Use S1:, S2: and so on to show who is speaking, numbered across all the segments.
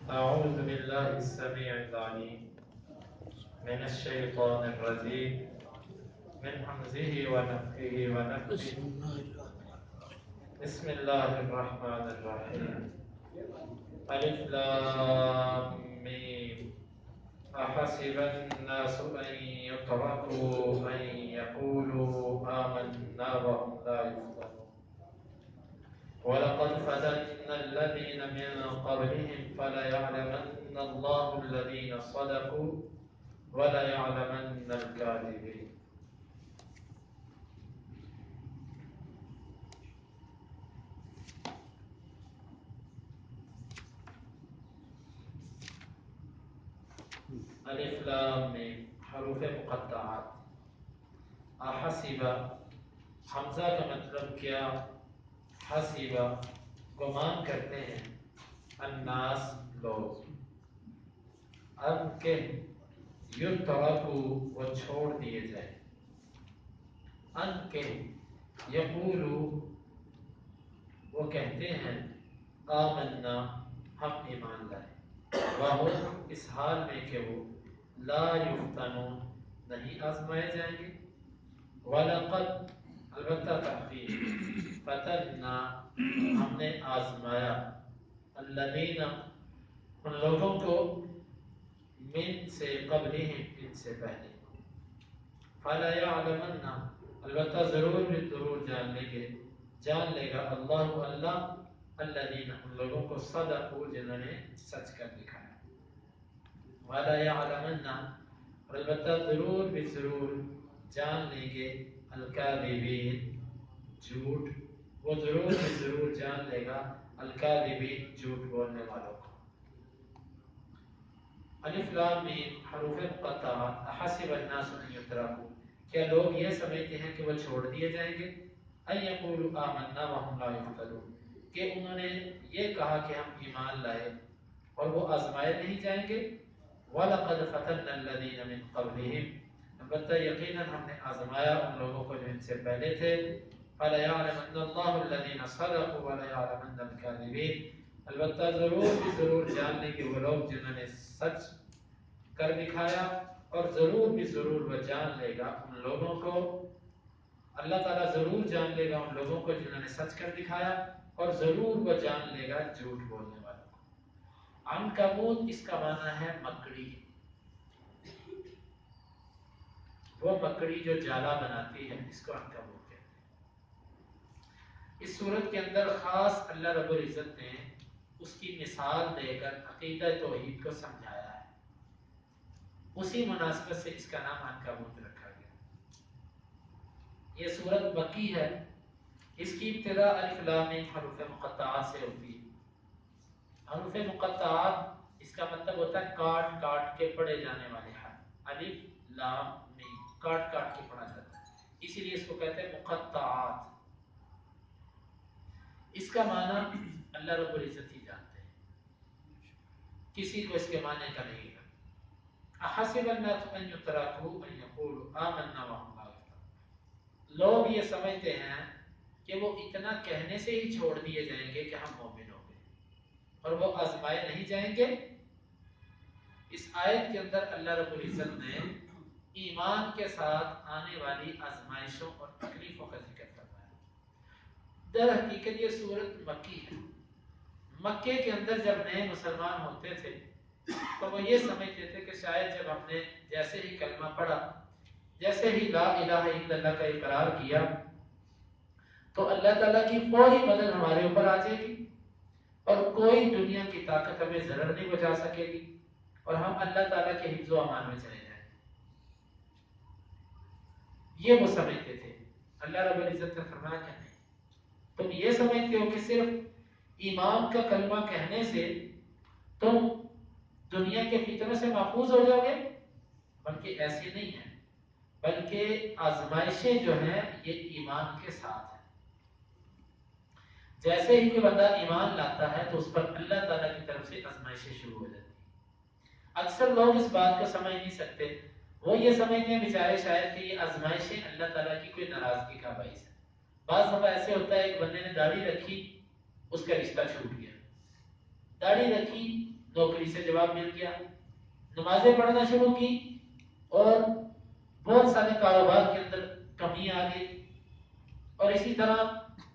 S1: أعوذ بالله السميع العليم من الشيطان الرجيم من همزه ونفخه ونفخه. بسم الله الرحمن الرحيم. ألف لام ميم. أحسب الناس أن يتركوا أن يقولوا آمنا وهم لا يفتنون ولقد فتنا الذين من قبلهم فليعلمن الله الذين صدقوا وَلَيَعْلَمَنَّ الْكَاذِبِينَ. الف لام میم حروف مقطعات. احسب حمزہ کا مطلب کیا؟ حسب گمان کرتے ہیں، الناس لوگ، اب کہ یترکو وہ چھوڑ دیے جائیں، ان کے یقولو وہ کہتے ہیں، آمنا ہم ایمان لائے، وہ اس حال میں کہ وہ لا یفتنون نہیں آزمائے جائیں گے، وَلَقَدْ البتہ تحقیق، فتنا ہم نے آزمایا، الذین ان لوگوں کو، من سے قبلہم ان سے پہلے، فَلَيَعْلَمَنَّ البتہ ضرور جان لے گا اللہ الذین ان لوگوں کو صدقوا جنہوں نے سچ کر دکھایا، وَلَيَعْلَمَنَّ البتہ ضرور جان لیں گے الکاذبین جھوٹ، وہ ضرور جان لے گا الکاذبین جھوٹ بولنے والوں کو۔ الف لام میم حروف مقطعات. احسب الناس ان یترکوا کیا لوگ یہ سمجھتے ہیں کہ وہ چھوڑ دیے جائیں گے، ان یقولوا آمنا وهم لا یفتنون کہ انہوں نے یہ کہا کہ ہم ایمان لائے اور وہ آزمائے نہیں جائیں گے، وَلَقَدْ فَتَنَّا الَّذِينَ مِن قَبْلِهِمْ البتہ یقیناً ہم نے آزمایا ان لوگوں کو جو ان سے پہلے تھے، فَلَيَعْلَمَنَّ اللَّهُ الَّذِينَ صَدَقُوا وَلَيَعْلَمَنَّ الْكَاذِبِينَ البتہ ضرور جان لیں گے وہ لوگ جنہوں نے سچ کر دکھایا، اور ضرور وہ جان لے گا ان لوگوں کو، اللہ تعالیٰ ضرور جان لے گا ان لوگوں کو جنہوں نے سچ کر دکھایا، اور ضرور وہ جان لے گا جھوٹ بولنے والوں کو۔ عنکبوت اس کا معنی ہے مکڑی، وہ مکڑی جو جالا بناتی ہے اس کو عنکبوت کہتے ہیں۔ اس صورت کے اندر خاص اللہ رب العزت نے اس کی مثال دے کر عقیدہ توحید کو سمجھایا ہے، اسی مناسبت سے اس کا نام عنکبوت رکھا گیا۔ یہ صورت مکی ہے، اس کی ابتدا الف لام میم حروف مقطعات سے ہوتی ہے۔ حروف مقطعات اس کا مطلب ہوتا ہے کاٹ کاٹ کے پڑھے جانے والے حرف، الف لام میم کاٹ کاٹ کے پڑھا جاتا ہے، اسی لیے اس کو کہتے ہیں مقطعات۔ اس کا معنی اللہ رب العزت ہی جانتے ہیں، کسی کو اس کے معنی کا نہیں ہے۔ احسب الناس ان یترکوا ان یقولوا آمنا وهم لا یفتنون لوگ یہ سمجھتے ہیں کہ وہ اتنا کہنے سے ہی چھوڑ دیے جائیں گے کہ ہم مومن ہو گئے اور وہ آزمائے نہیں جائیں گے۔ اس آیت کے اندر اللہ رب العزت نے ایمان کے ساتھ آنے والی آزمائشوں اور تکلیفوں کا ذکر فرمایا۔ در حقیقت یہ سورت مکی ہے، مکے کے اندر جب نئے مسلمان ہوتے تھے تو وہ یہ سمجھتے تھے کہ شاید جب ہم نے جیسے ہی کلمہ پڑھا، جیسے ہی لا الہ الا اللہ کا اقرار کیا تو اللہ تعالیٰ کی فوری مدد ہمارے اوپر آ جائے گی اور کوئی دنیا کی طاقت ہمیں ضرر نہیں پہنچا سکے گی اور ہم اللہ تعالیٰ کے حفظ و امان میں چلے جائیں گے۔ یہ وہ سمجھتے تھے۔ اللہ رب العزت نے فرمایا کہ نہیں، تم یہ سمجھتے ہو کہ صرف ایمان کا کلمہ کہنے سے تم دنیا کے فتنوں سے محفوظ ہو جاؤ گے، بلکہ ایسے نہیں ہے، بلکہ آزمائشیں جو ہیں یہ ایمان کے ساتھ ہیں۔ جیسے ہی کوئی بندہ ایمان لاتا ہے تو اس پر اللہ تعالیٰ کی طرف سے آزمائشیں شروع ہو جاتی ہیں۔ اکثر لوگ اس بات کو سمجھ نہیں سکتے، وہ یہ سمجھتے ہیں بیچارے شاید کہ یہ آزمائشیں اللہ تعالیٰ کی کوئی ناراضگی کا باعث ہے۔ بعض دفعہ ایسے ہوتا ہے ایک بندے نے داڑھی رکھی، اس کا رشتہ چھوٹ گیا، داڑھی رکھی نوکری سے جواب مل گیا، نمازیں پڑھنا شروع کی، اور بہت سارے کاروبار کے اندر کمی آ گئی، اور اسی طرح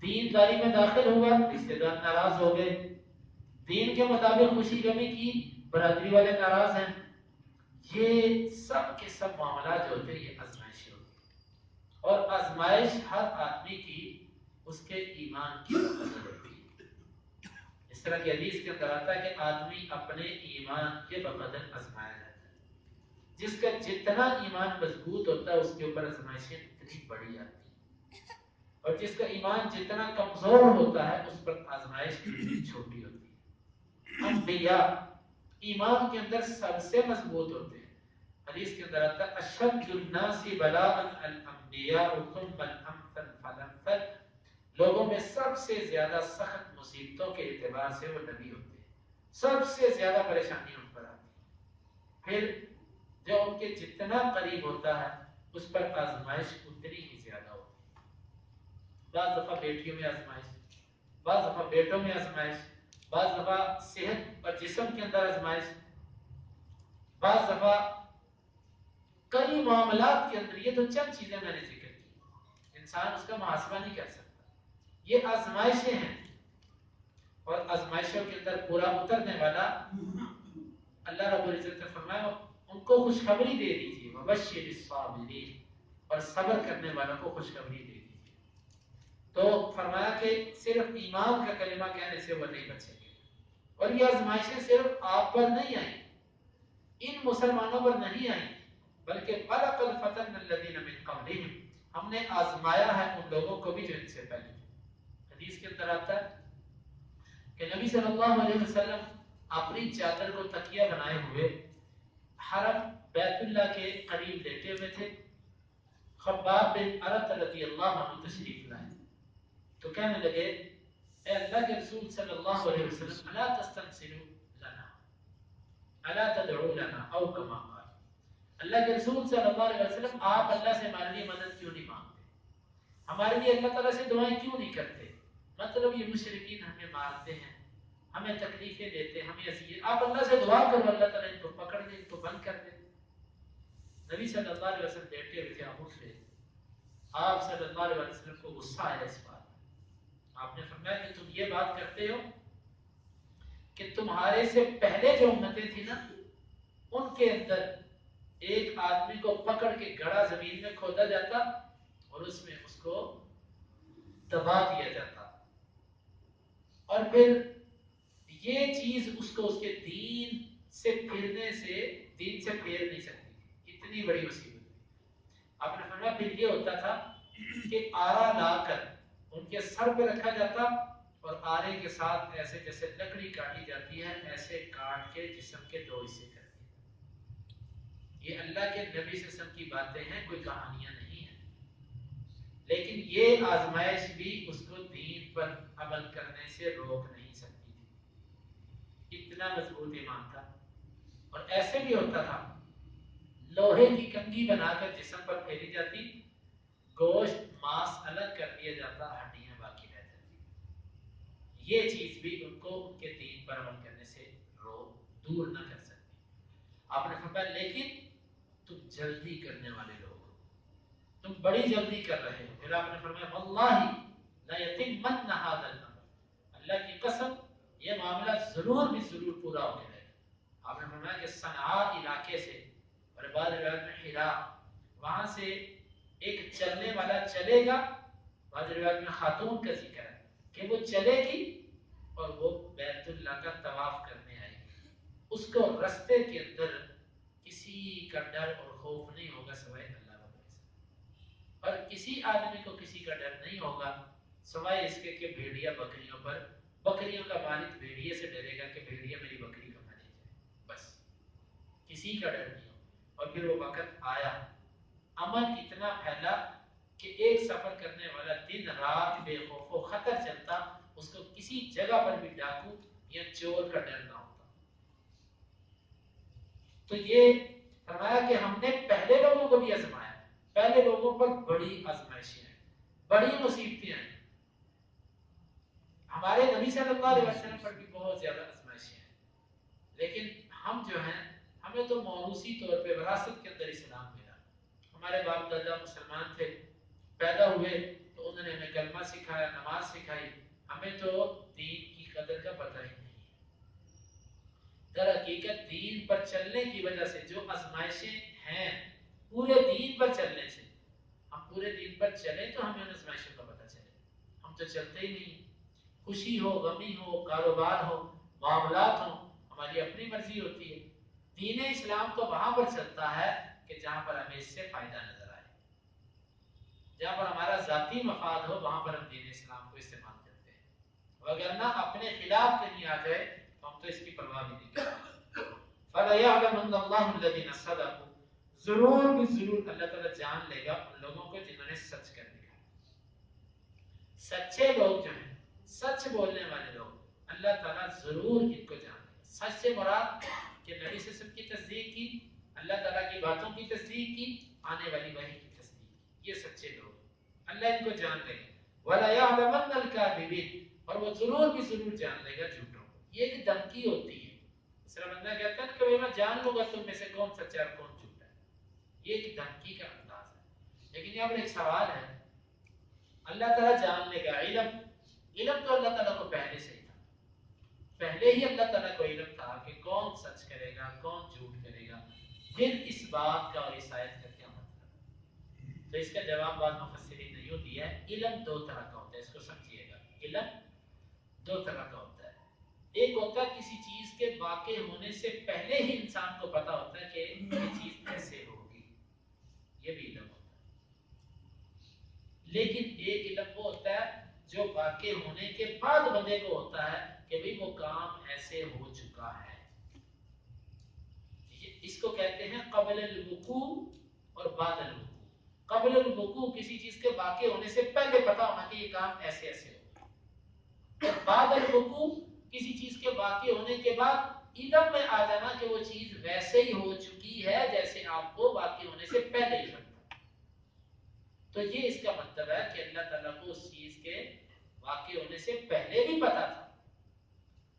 S1: دین داری میں داخل ہوا، رشتے دار ناراض ہو گئے، دین کے مطابق خوشی غمی کی، برادری والے ناراض ہیں۔ یہ سب کے سب معاملات جو ہوتے ہیں یہ آزمائشیں ہوتی ہیں، اور آزمائش ہر آدمی کی اس کے ایمان کی قدر ہوتی ہے۔ اس طرح کی حدیث کے اندر آتا ہے کہ آدمی اپنے ایمان کے بقدر آزمایا جاتا ہے، جس کا جتنا ایمان مضبوط ہوتا ہے اس کے اوپر آزمائشیں اتنی بڑی آتی ہیں، اور جس کا ایمان جتنا کمزور ہوتا ہے اس پر آزمائش اتنی چھوٹی ہوتی ہے۔ انبیاء ایمان کے اندر سب سے مضبوط ہوتے ہیں۔ حدیث کے اندر آتا ہے اشد الناس بلاء الانبیاء ثم الامثل فالامثل، لوگوں میں سب سے زیادہ سخت مصیبتوں کے اعتبار سے وہ نبی ہوتے ہیں، سب سے زیادہ پریشانی ان پر آتی ہے، پھر جو ان کے جتنا قریب ہوتا ہے اس پر آزمائش اتنی ہی زیادہ ہوتی ہے۔ بعض دفعہ بیٹیوں میں آزمائش، بعض دفعہ بیٹوں میں آزمائش، بعض دفعہ صحت اور جسم کے اندر آزمائش، بعض دفعہ کئی معاملات کے اندر۔ یہ تو چند چیزیں میں نے ذکر کی، انسان اس کا محاسبہ نہیں کر سکتا، یہ آزمائشیں ہیں، اور آزمائشوں کے اندر پورا اترنے والا اللہ رب العزت نے فرمایا ان کو خوشخبری دے دیجیے، وبشر الصابرین، اور صبر کرنے والوں کو خوشخبری دے دیجیے۔ تو فرمایا کہ صرف ایمان کا کلمہ کہنے سے وہ نہیں بچیں گے، اور یہ آزمائشیں صرف آپ پر نہیں آئیں، ان مسلمانوں پر نہیں آئیں، بلکہ وَلَقَدْ فَتَنَّا الَّذِينَ مِن قَبْلِهِمْ، ہم نے آزمایا ہے ان لوگوں کو بھی جو ان سے پہلے۔ حدیث کے اندر آتا ہے کہ نبی صلی اللہ علیہ وسلم اپنی چادر کو تکیہ بنائے ہوئے حرم بیت اللہ کے قریب لیٹے ہوئے تھے، خباب بن ارت رضی اللہ عنہ تشریف لائے تو کہنے لگے اے اللہ کے رسول صلی اللہ علیہ وسلم الا تستنصروا لنا الا تدعوا لنا او کما قال، اللہ کے رسول صلی اللہ علیہ وسلم آپ اللہ سے ہمارے لیے مدد کیوں نہیں مانگتے، ہمارے لیے اللہ تعالیٰ سے دعائیں کیوں نہیں کرتے؟ مطلب یہ مشرکین ہمیں مارتے ہیں، ہمیں تکلیفیں دیتے ہیں، ہمیں اذیت، آپ اللہ سے دعا کرو اللہ تعالیٰ ان کو پکڑ دے، ان کو بند کر دے۔ نبی صلی اللہ علیہ وسلم بیٹھے ہوئے تھے، آپ اٹھ رہے، آپ صلی اللہ علیہ وسلم کو غصہ آیا اس بات میں، آپ نے فرمایا کہ تم یہ بات کرتے ہو کہ تمہارے سے پہلے جو امتیں تھیں نا ان کے اندر ایک آدمی کو پکڑ کے گڑا زمین میں کھودا جاتا اور اس میں اس کو دبا دیا جاتا، اور پھر یہ چیز اس کو اس کے دین سے پھرنے سے دین سے پھیر نہیں سکتی تھی، اتنی بڑی مصیبت تھی۔ آپ نے فرمایا پھر یہ ہوتا تھا کہ آرا لا کر ان کے سر پہ رکھا جاتا اور آرے کے ساتھ ایسے جیسے لکڑی کاٹی جاتی ہے ایسے کاٹ کے جسم کے دو حصے کر دیے۔ یہ اللہ کے نبی صلی اللہ علیہ وسلم کی باتیں ہیں، کوئی کہانیاں نہیں ہیں، لیکن یہ آزمائش بھی اس کو دین پر عمل کرنے سے روک نہیں سکتی تھی، اتنا مضبوط ایمان تھا۔ اور ایسے بھی ہوتا تھا لوہے کی کنگھی بنا کر جسم پر پھیری جاتی، گوشت ماس الگ کر دیا جاتا، ہڈیاں باقی رہ جاتی، یہ چیز بھی ان کو ان کے دین پر عمل کرنے سے دور نہ کر سکتی۔ آپ نے فرمایا لیکن تم جلدی کرنے والے لوگ ہو، تم بڑی جلدی کر رہے ہو۔ پھر آپ نے فرمایا واللہ لا یتمن ھذا الامر، اللہ کی قسم یہ معاملہ ضرور بھی ضرور پورا ہو جائے گا۔ آپ نے فرمایا کہ صنعاء علاقے سے اور بعض روایت میں حرا، وہاں سے ایک چلنے والا چلے گا، بعض روایت میں خاتون کا ذکر ہے کہ وہ چلے گی اور وہ بیت اللہ کا طواف کرنے آئے گی، اس کو رستے کے اندر کسی کا ڈر اور خوف نہیں ہوگا سوائے اللہ رب العزت، اور کسی آدمی کو کسی کا ڈر نہیں ہوگا سوائے اس کے کہ بھیڑیا بکریوں پر، بکریوں کا مالک بھیڑیے سے ڈرے گا کہ بھیڑیا میری بکری کو نہ لے جائے، بس کسی کا ڈر نہیں ہو۔ اور پھر وہ وقت آیا، امن اتنا پھیلا کہ ایک سفر کرنے والا دن رات بے خوف و خطر چلتا، اس کو کسی جگہ پر بھی ڈاکو یا چور کا ڈر نہ ہوتا۔ تو یہ فرمایا کہ ہم نے پہلے لوگوں کو بھی آزمایا، پہلے لوگوں پر بڑی آزمائشیں ہیں، بڑی مصیبتیں ہیں، ہمارے نبی صلی اللہ علیہ وسلم پر بھی بہت زیادہ آزمائشیں ہیں، لیکن ہمیں تو موروثی طور پہ وراثت کے اندر اسلام ملا. ہمارے باپ دادا مسلمان تھے, پیدا ہوئے تو انہوں نے ہمیں کلمہ سکھایا, نماز سکھائی, ہمیں تو دین کی قدر کا پتہ ہی نہیں. در حقیقت دین پر چلنے کی وجہ سے جو آزمائشیں ہیں, پورے دین پر چلنے سے, ہم پورے دین پر چلیں تو ہمیں ان آزمائشوں کا پتہ چلے. ہم تو چلتے ہی نہیں. خوشی ہو, غمی ہو, کاروبار ہو, معاملات ہوں, ہماری اپنی مرضی ہوتی ہے. دین اسلام تو وہاں پر چلتا ہے کہ جہاں پر ہمیں اس سے فائدہ نظر آئے, جہاں پر ہمارا ذاتی مفاد ہو, وہاں پر ہم دین اسلام کو استعمال کرتے ہیں. وگرنہ اپنے خلاف کہیں آ جائے تو ہم تو اس کی پرواہ بھی نہیں کرتے. فَلَيَعْلَمَنَّ اللَّهُ الَّذِينَ صَدَقُوا, ضرور بھی ضرور اللہ تعالیٰ جان لے گا ان لوگوں کو جنہوں نے سچ کر دیا. سچے لوگ جو ہیں, سچ بولنے والے لوگ, اللہ تعالیٰ ضرور ان کو جان لے گا. سچ سے مراد کہ نبی صلی اللہ علیہ وسلم کی تصدیق کی, اللہ تعالیٰ کی باتوں کی تصدیق کی, آنے والی وحی کی تصدیق کی, یہ سچے لوگ, اللہ ان کو جان لے گا. وَلَيَعْلَمَنَّ الْكَاذِبِينَ, اور وہ ضرور بھی ضرور جان لے گا جھوٹوں کو. یہ ایک دھمکی ہوتی ہے. اس طرح بندہ کہتا ہے کہ میں جان لوں گا تم میں سے کون سچا اور کون جھوٹا ہے. یہ ایک دھمکی کا انداز ہے. لیکن یہاں پر ایک سوال ہے, اللہ تعالیٰ جان لے گا, علم تو اللہ تعالیٰ کو پہلے سے ہی تھا. پہلے ہی اللہ تعالیٰ کو علم تھا کہ کون سچ کرے گا, کون جھوٹ کرے گا. پھر اس بات کا اور اس آیت کا کیا مطلب؟ تو اس کا جواب بعض مفسرین نے یوں دیا ہے, علم دو طرح کا ہوتا ہے, اس کو سمجھیے گا. علم دو طرح کا ہوتا ہے. ایک ہوتا ہے کسی چیز کے واقع ہونے سے پہلے ہی انسان کو پتا ہوتا ہے کہ یہ چیز ایسے ہوگی, یہ بھی علم ہوتا ہے. لیکن ایک علم وہ ہوتا ہے جو واقع ہونے کے بعد بندے کو ہوتا ہے کہ بھئی وہ کام ایسے ہو چکا ہے. اس کو کہتے ہیں قبل الوقوع اور بعد الوقوع. قبل الوقوع کسی چیز کے واقع ہونے سے پہلے پتا ہونا کہ یہ کام ایسے ایسے ہوگا. اور بعد الوقوع کسی چیز کے واقع ہونے کے بعد علم میں آ جانا کہ وہ چیز ویسے ہی ہو چکی ہے جیسے آپ کو واقع ہونے سے پہلے علم تھا. تو یہ اس کا مطلب ہے کہ اللہ تعالیٰ کو اس چیز کے واقع ہونے سے پہلے بھی پتا تھا.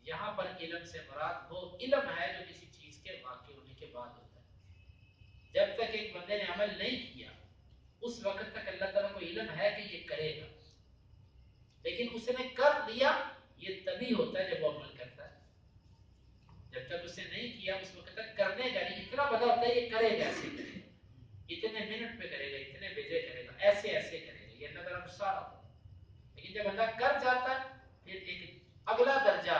S1: یہاں پر علم سے مراد وہ علم ہے جو کسی چیز کے واقع ہونے کے بعد ہوتا ہے. جب تک ایک بندے نے عمل نہیں کیا اس وقت تک اللہ تعالیٰ کو علم ہے کہ یہ کرے گا, لیکن اس نے کر لیا, یہ تبھی ہوتا ہے جب وہ عمل کرتا ہے. جب تک اس نے نہیں کیا اس وقت تک کرنے کا نہیں, اتنا پتا ہوتا ہے یہ کرے گا, ایسے کرے گا, اتنے منٹ پہ کرے گا, اتنے بجے کرے گا, ایسے ایسے کرے گا, یہ اللہ تعالیٰ کو سارا ہوتا ہے. لیکن جب بندہ کر جاتا ہے پھر ایک اگلا درجہ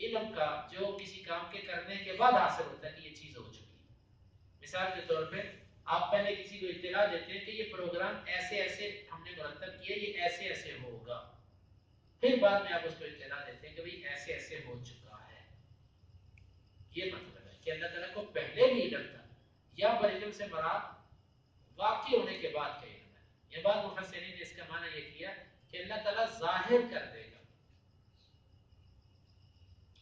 S1: علم کا جو کسی کام کے کرنے کے بعد حاصل ہوتا ہے کہ یہ چیز ہو چکی ہے. مثال کے طور پہ آپ پہلے کسی کو اطلاع دیتے ہیں کہ یہ پروگرام ایسے ایسے ہم نے مرتب کیا, یہ ایسے ایسے ہوگا. پھر بعد میں آپ اس کو اطلاع دیتے ہیں کہ بھئی ایسے ایسے ہو چکا ہے. یہ مطلب ہے کہ اللہ تعالیٰ کو پہلے بھی علم تھا. یا پر علم سے مراد واقع ہونے کے بعد کا علم ہے. یہ بات مفسرین نے اس کا معنی یہ کیا کہ اللہ تعالیٰ ظاہر کر دے گا,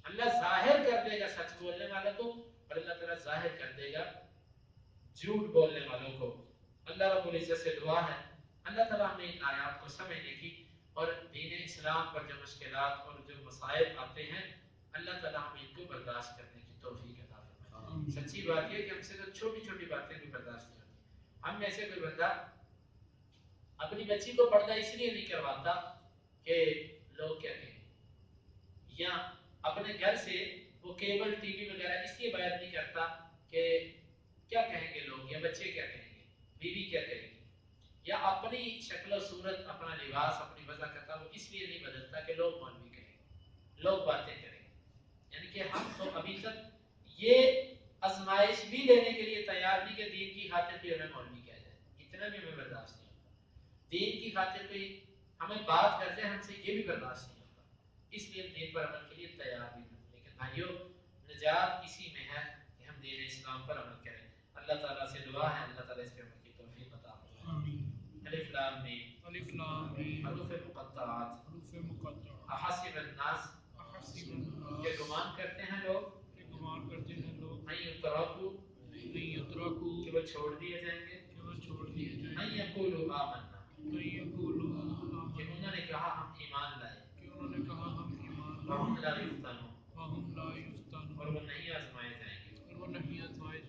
S1: اللہ ظاہر کر دے گا سچ بولنے والوں کو, اور اللہ تعالیٰ ظاہر کر دے گا جھوٹ بولنے والوں کو. اللہ رب العزت سے دعا ہے اللہ تعالیٰ ہمیں ان آیات کو سمجھنے کی اور دین اسلام پر جو مشکلات اور جو مصائب آتے ہیں اللہ تعالیٰ ہمیں ان کو برداشت کرنے کی توفیق عطا فرمائے. سچی بات یہ ہے کہ ہم سے تو چھوٹی چھوٹی باتیں بھی برداشت نہیں ہوتی. ہم میں سے کوئی بندہ اپنی بچی کو پردہ اس لیے نہیں کرواتا کہ لوگ کیا کہیں, یا اپنے گھر سے وہ کیبل ٹی وی وغیرہ اس لیے باہر نہیں کرتا کہ کیا کہیں گے لوگ, یا بچے کیا کہیں گے, بیوی کیا کہیں گی, یا اپنی شکل و صورت, اپنا لباس, اپنی وضع کرتا وہ اس لیے نہیں بدلتا کہ لوگ مولوی کہیں گے, لوگ باتیں کریں گے. یعنی کہ ہم تو ابھی تک یہ آزمائش بھی لینے کے لیے تیار نہیں کہ دین کی خاطر بھی ہمیں مولوی کیا جائے, اتنا بھی ہمیں برداشت نہیں ہوتا. دین کی خاطر کوئی ہمیں بات کر جائے ہم سے یہ بھی برداشت نہیں ہوتا, اس لیے ہم دین پر عمل کے لیے تیار نہیں ہوتے. لیکن بھائیو نجات اسی میں ہے کہ ہم دین اسلام پر عمل کریں. اللہ تعالیٰ سے دعا ہے اللہ تعالیٰ اس پہ عمل کی توفیق عطا فرمائے. الف لام میم,
S2: الف لام میم,
S1: حروف مقطعات,
S2: حروف مقطعات.
S1: احسب الناس,
S2: احسب الناس,
S1: کہ گمان کرتے ہیں لوگ,
S2: کہ گمان کرتے ہیں لوگ,
S1: ان یترکوا,
S2: ان یترکوا,
S1: کہ وہ چھوڑ دیے جائیں گے,
S2: کہ وہ چھوڑ دیے جائیں
S1: ان
S2: گے,
S1: یقولوا آمنا,
S2: ان یقولوا آمنا,
S1: کہ انہوں نے کہا ہم ایمان لائے,
S2: کہ انہوں نے کہا ہم ایمان
S1: وہم
S2: لائے,
S1: لا یفتنون,
S2: وہم لا یفتنون,
S1: اور وہ نہیں آزمائے جائیں گے.
S2: اور وہ نہیں آزمائے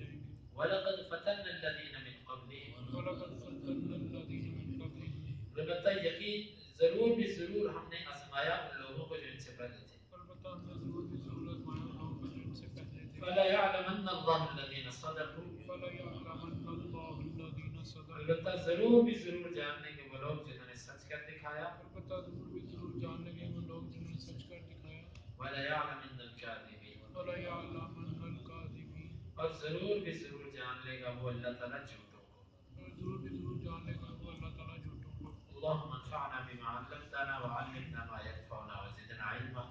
S1: فلا يعلمن الله الذين صدقوا
S2: فَلَيَعْلَمَنَّ اللَّهُ الَّذِينَ صَدَقُوا
S1: البتہ ضرور بھی ضرور جاننے کے وہ لوگ جنہوں نے سچ کر دکھایا
S2: البتہ ضرور بھی ضرور جان لگے وہ لوگ جنہوں نے سچ کر دکھایا
S1: ولا يعلمن الكاذبين
S2: وَلَيَعْلَمَنَّ الْكَاذِبِينَ
S1: اور ضرور بھی ضرور جان لے گا وہ اللہ تعالیٰ جھوٹوں کو
S2: اور ضرور بھی ضرور جان لے گا وہ اللہ تعالیٰ جھوٹوں کو
S1: اللهم انفعنا بما علمتنا وعلمنا ما ينفعنا وزدنا علما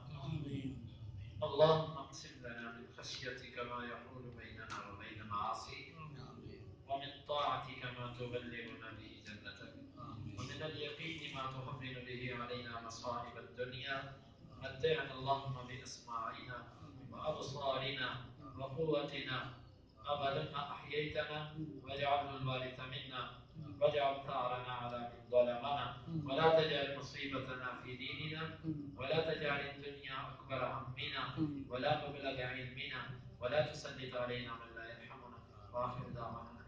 S1: اللهم اقسم لنا من خشيتك ما يحول بيننا وبين معاصيك ومن طاعتك ما تبلغنا به جنتك ومن اليقين ما تهون به علينا مصائب الدنيا متعنا اللهم بأسماعنا وأبصارنا وقوتنا أبدا ما أحييتنا واجعله الوارث منا واجعل ثارنا على من ظلمنا ولا تجعل مصيبتنا في ديننا ولا تجعل الدنيا أكبر همنا ولا مبلغ علمنا ولا تسلط علينا من لا يرحمنا وآخر دعوانا